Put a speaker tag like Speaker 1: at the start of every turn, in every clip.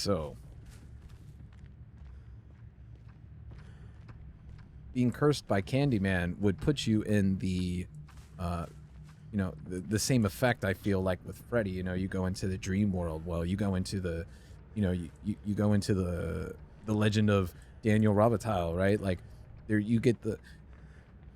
Speaker 1: So, being cursed by Candyman would put you in the, the same effect I feel like with Freddy. You go into the dream world. Well, you go into the, you go into the legend of Daniel Robitaille, right? Like, there you get the,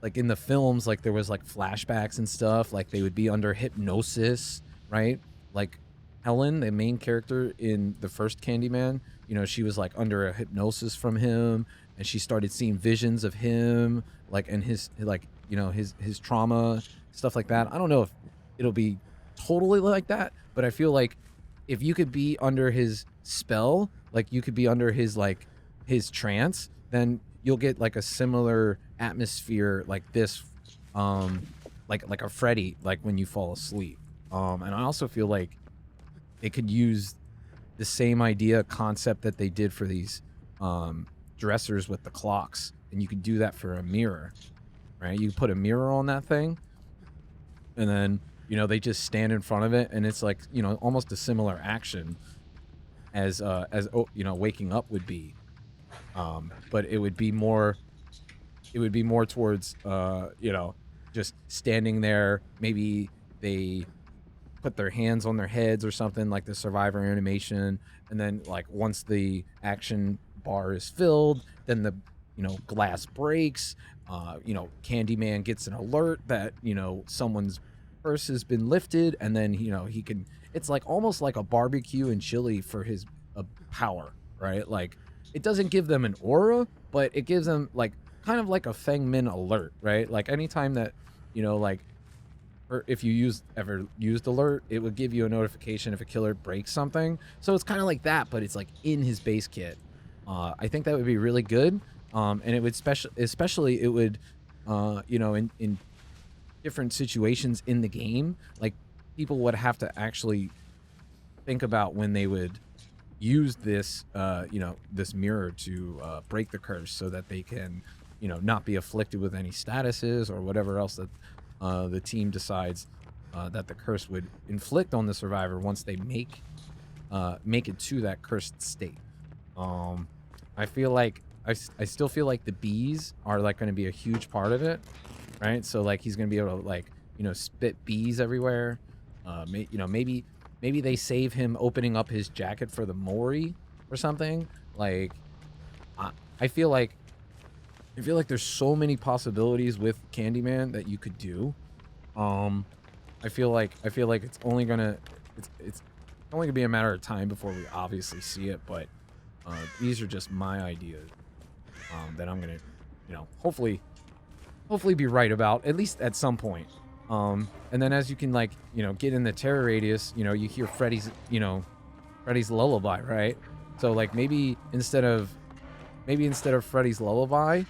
Speaker 1: like in the films, like there was like flashbacks and stuff. Like they would be under hypnosis, right? Like Helen, the main character in the first Candyman, she was like under a hypnosis from him, and she started seeing visions of him, like and his like his trauma, stuff like that. I don't know if it'll be totally like that, but I feel like if you could be under his spell, like you could be under his like his trance, then you'll get like a similar atmosphere like this, like a Freddy, like when you fall asleep. And I also feel like they could use the same idea concept that they did for these dressers with the clocks, and you could do that for a mirror, right? You put a mirror on that thing, and then they just stand in front of it, and it's like almost a similar action as waking up would be, but it would be more towards just standing there. Maybe they put their hands on their heads or something, like the survivor animation, and then like once the action bar is filled, then the glass breaks. Candyman gets an alert that someone's purse has been lifted, and then he can, it's like almost like a barbecue and chili for his power, right? Like it doesn't give them an aura, but it gives them like kind of like a Feng Min alert, right? Like anytime that like, or if you ever used alert, it would give you a notification if a killer breaks something. So it's kind of like that, but it's like in his base kit. I think that would be really good, and it would especially it would in different situations in the game, like people would have to actually think about when they would use this this mirror to break the curse, so that they can not be afflicted with any statuses or whatever else that the team decides that the curse would inflict on the survivor once they make it to that cursed state. I feel like I still feel like the bees are like going to be a huge part of it, right? So like he's going to be able to like spit bees everywhere. Maybe they save him opening up his jacket for the Mori or something. Like I feel like there's so many possibilities with Candyman that you could do. I feel like it's only gonna be a matter of time before we obviously see it, but these are just my ideas that I'm gonna hopefully be right about, at least at some point. And then as you can like get in the terror radius, you hear Freddy's lullaby, right? So like maybe instead of Freddy's lullaby,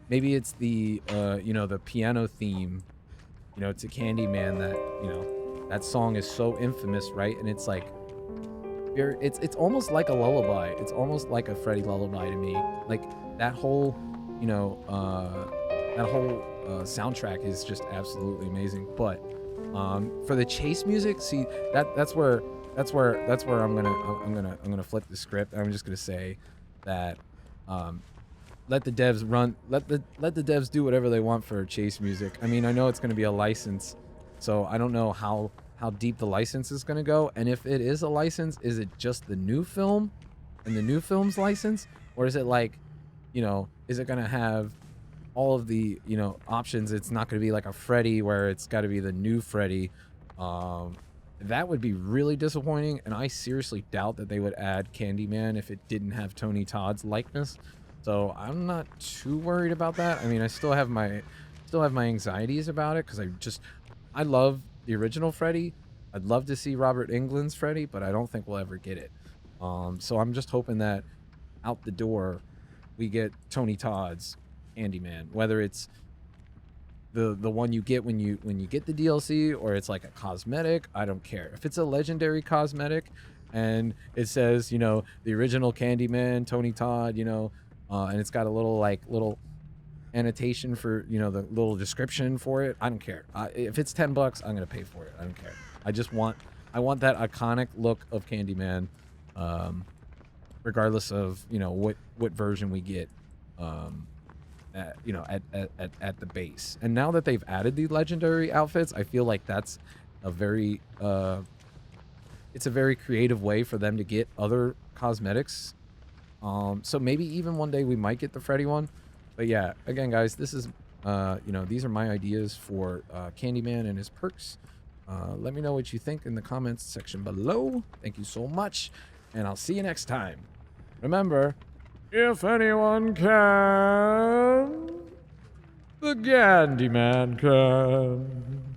Speaker 1: maybe it's the the piano theme to Candyman, that that song is so infamous, right? And it's like it's almost like a lullaby. It's almost like a Freddy lullaby to me. Like that whole soundtrack is just absolutely amazing. But for the chase music, see that's where I'm gonna flip the script. I'm just gonna say that let the devs run, let the devs do whatever they want for chase music. I mean, I know it's gonna be a license, so I don't know how deep the license is gonna go, and if it is a license, is it just the new film and the new film's license, or is it like, is it gonna have all of the options? It's not gonna be like a Freddy where it's got to be the new Freddy. That would be really disappointing, and I seriously doubt that they would add Candyman if it didn't have Tony Todd's likeness. So I'm not too worried about that. I mean, I still have my anxieties about it, because I love the original Freddy. I'd love to see Robert Englund's Freddy, but I don't think we'll ever get it. So I'm just hoping that out the door we get Tony Todd's Candyman, whether it's the one you get when you get the DLC, or it's like a cosmetic. I don't care. If it's a legendary cosmetic and it says, the original Candyman, Tony Todd, and it's got a little annotation for, the little description for it, I don't care. If it's $10, I'm going to pay for it. I don't care. I want that iconic look of Candyman. regardless of, you know, what version we get, at, you know, at the base. And now that they've added the legendary outfits, I feel like that's a very it's a very creative way for them to get other cosmetics. So maybe even one day we might get the Freddy one. But yeah, again, guys, this is you know, these are my ideas for CandyMan and his perks. Let me know what you think in the comments section below. Thank you so much, and I'll see you next time. Remember, if anyone can, the CandyMan can.